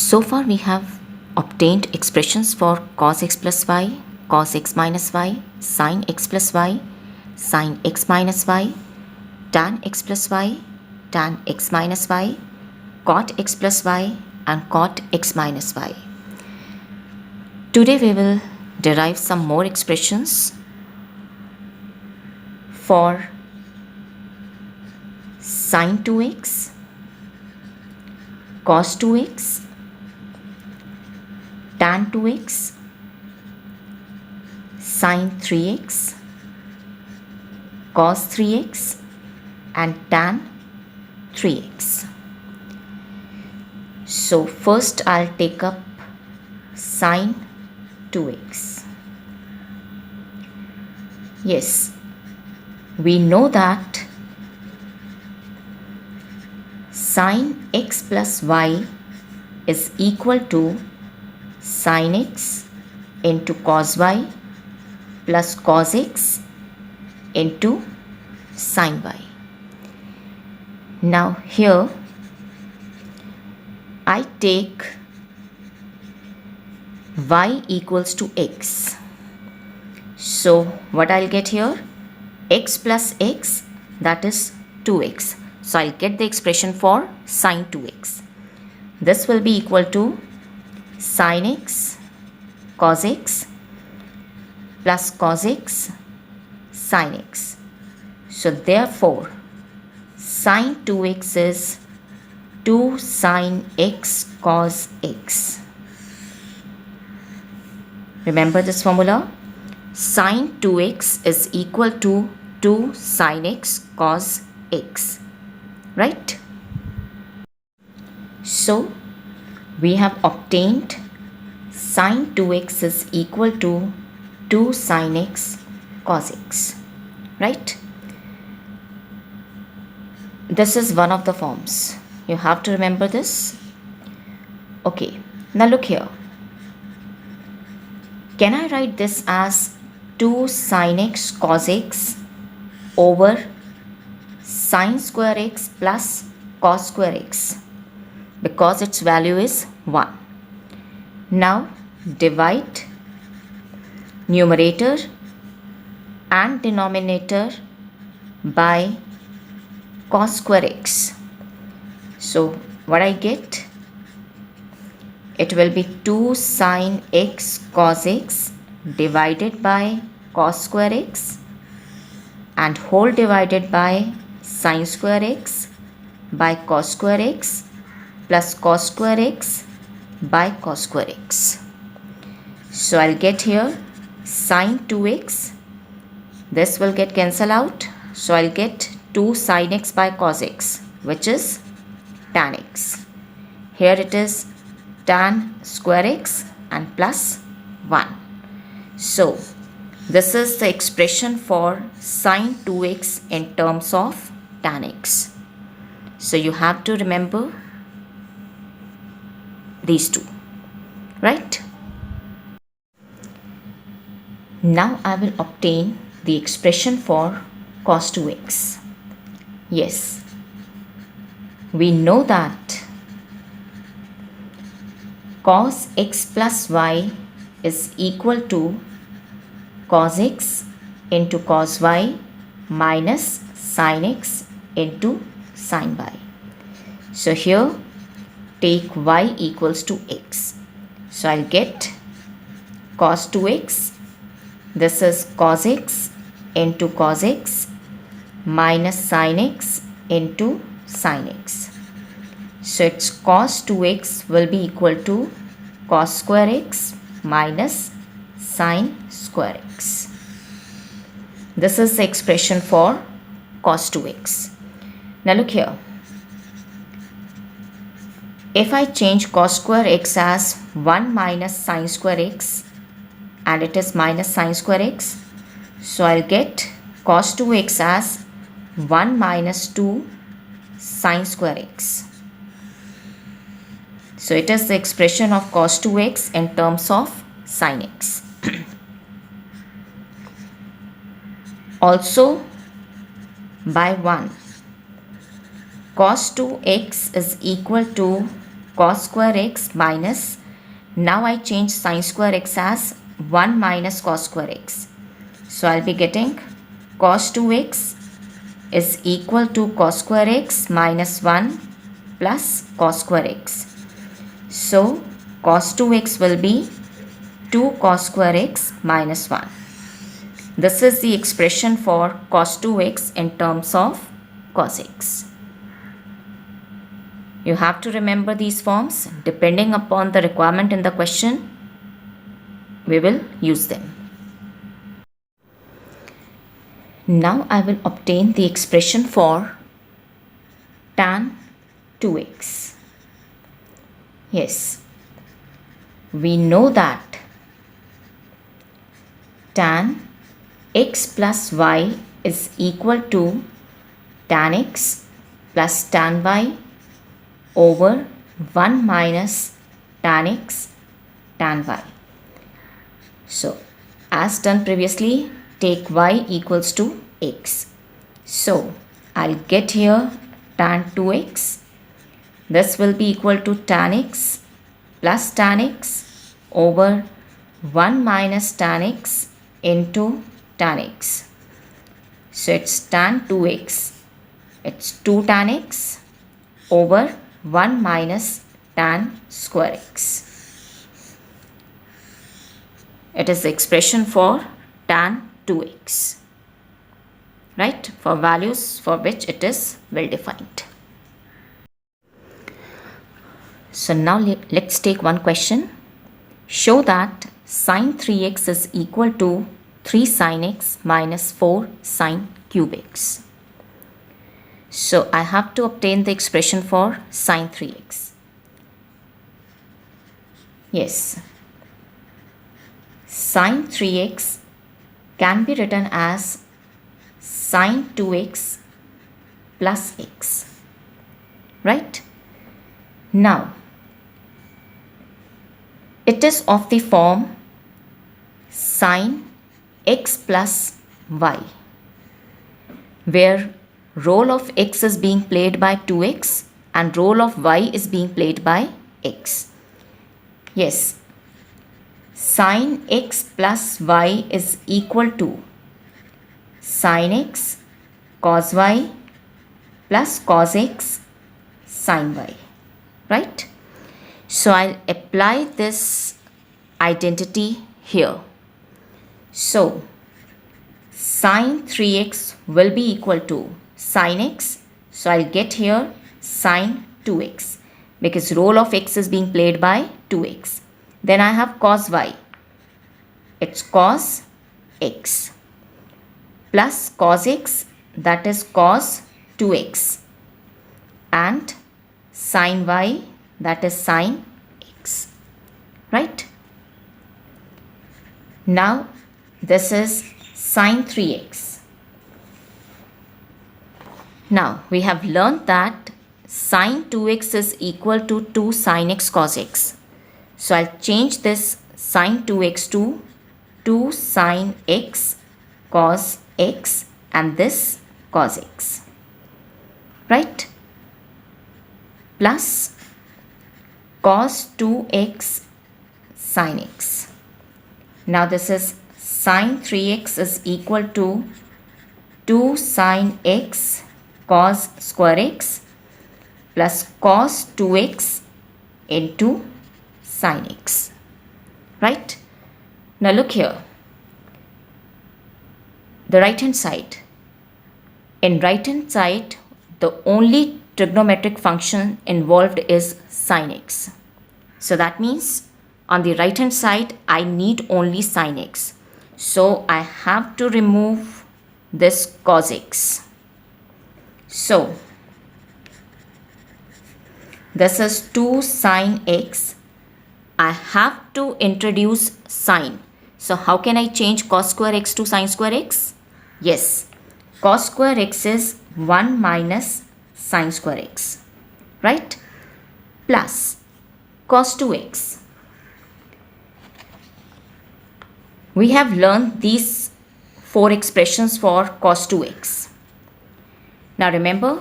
So far we have obtained expressions for cos x plus y, cos x minus y, sin x plus y, sin x minus y, tan x plus y, tan x minus y, cot x plus y and cot x minus y. Today we will derive some more expressions for sin 2x, cos 2x, tan 2x, sin 3x, cos 3x and tan 3x. So first I'll take up sin 2x. Yes, we know that sin x plus y is equal to sin x into cos y plus cos x into sin y. Now here I take y equals to x. So what I'll get here? X plus x, that is 2x. So I'll get the expression for sin 2x. This will be equal to sin x cos x plus cos x sin x. So therefore sin 2x is 2 sin x cos x. Remember this formula? Sin 2x is equal to 2 sin x cos x. Right? So we have obtained sin 2x is equal to 2 sin x cos x. Right? This is one of the forms. You have to remember this. Okay, now look here. Can I write this as 2 sin x cos x over sin square x plus cos square x, because its value is 1. Now divide numerator and denominator by cos square x. So what I get? It will be 2 sin x cos x divided by cos square x and whole divided by sin square x by cos square x plus cos square x by cos square x. So I'll get here sin 2x. This will get cancelled out. So I'll get 2 sin x by cos x, which is tan x. Here it is tan square x and plus 1. So this is the expression for sin 2x in terms of tan x. So you have to remember these two, right? Now I will obtain the expression for cos 2x. Yes, we know that cos x plus y is equal to cos x into cos y minus sin x into sin y. So here take y equals to x. So I'll get cos 2x. This is cos x into cos x minus sin x into sin x. So its cos 2x will be equal to cos square x minus sin square x. This is the expression for cos 2x. Now look here. If I change cos square x as 1 minus sin square x and it is minus sin square x, so I'll get cos 2x as 1 minus 2 sin square x. So it is the expression of cos 2x in terms of sin x. Also by 1, cos 2x is equal to cos square x minus, now I change sin square x as 1 minus cos square x. So I'll be getting cos 2x is equal to cos square x minus 1 plus cos square x. So cos 2x will be 2 cos square x minus 1. This is the expression for cos 2x in terms of cos x. You have to remember these forms. Depending upon the requirement in the question, we will use them. Now I will obtain the expression for tan 2x. Yes, we know that tan x plus y is equal to tan x plus tan y over 1 minus tan x tan y. So as done previously, take y equals to x. So I'll get here tan 2x. This will be equal to tan x plus tan x over 1 minus tan x into tan x. So it's tan 2x. It's 2 tan x over 1 minus tan square x. It is the expression for tan 2x, right, for values for which it is well defined. So now let's take one question. Show that sin 3x is equal to 3 sin x minus 4 sin cube x. So I have to obtain the expression for sin 3x. Yes, sin 3x can be written as sin 2x plus x, right? Now, it is of the form sin x plus y, where role of x is being played by 2x and role of y is being played by x. Yes, sin x plus y is equal to sin x cos y plus cos x sin y, right? So I'll apply this identity here. So sin 3x will be equal to sin x. So I'll get here sin 2x because role of x is being played by 2x. Then I have cos y. It's cos x plus cos x, that is cos 2x, and sin y, that is sin x, right? Now this is sin 3x. Now we have learned that sin 2x is equal to 2 sin x cos x. So I'll change this sin 2x to 2 sin x cos x and this cos x, right? Plus cos 2x sin x. Now this is sin 3x is equal to 2 sin x cos square x plus cos 2x into sin x, right? Now look here, the right hand side. In right hand side, the only trigonometric function involved is sin x. So that means on the right hand side, I need only sin x. So I have to remove this cos x. So this is 2 sin x. I have to introduce sin. So how can I change cos square x to sin square x? Yes, cos square x is 1 minus sin square x, right? Plus cos 2x. We have learned these 4 expressions for cos 2x. Now remember,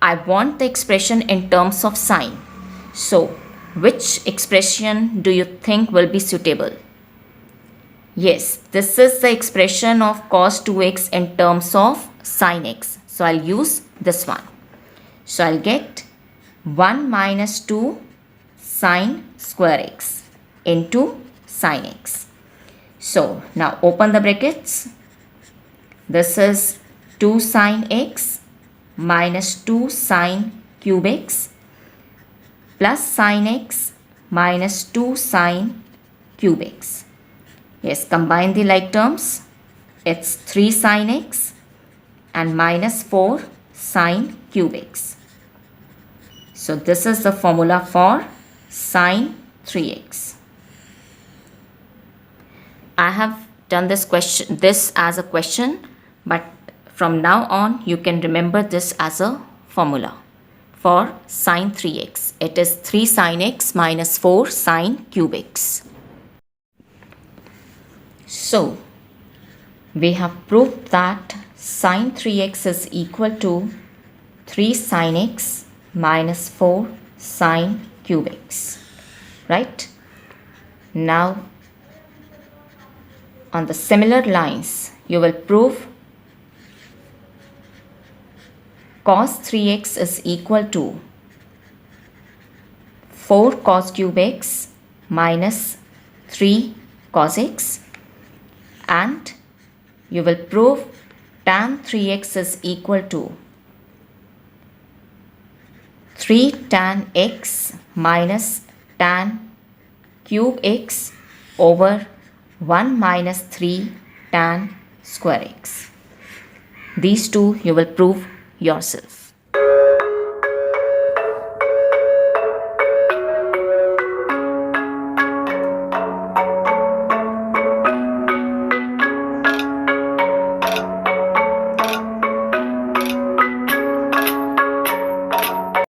I want the expression in terms of sin. So which expression do you think will be suitable? Yes, this is the expression of cos 2x in terms of sin x. So I'll use this one. So I'll get 1 minus 2 sine square x into sin x. So now open the brackets. This is 2 sine x minus 2 sine cube x plus sin x minus 2 sine cube x. Yes, combine the like terms. It's 3 sine x and minus 4 sine cube x. So this is the formula for sine 3x. I have done this as a question, but from now on you can remember this as a formula for sine 3x. It is 3 sine x minus 4 sine cube x. So we have proved that sine 3x is equal to 3 sine x minus 4 sine cube x, right? Now on the similar lines you will prove cos 3x is equal to 4 cos cube x minus 3 cos x, and you will prove tan 3x is equal to 3 tan x minus tan cube x over 1 minus 3 tan square x. These two you will prove yourself.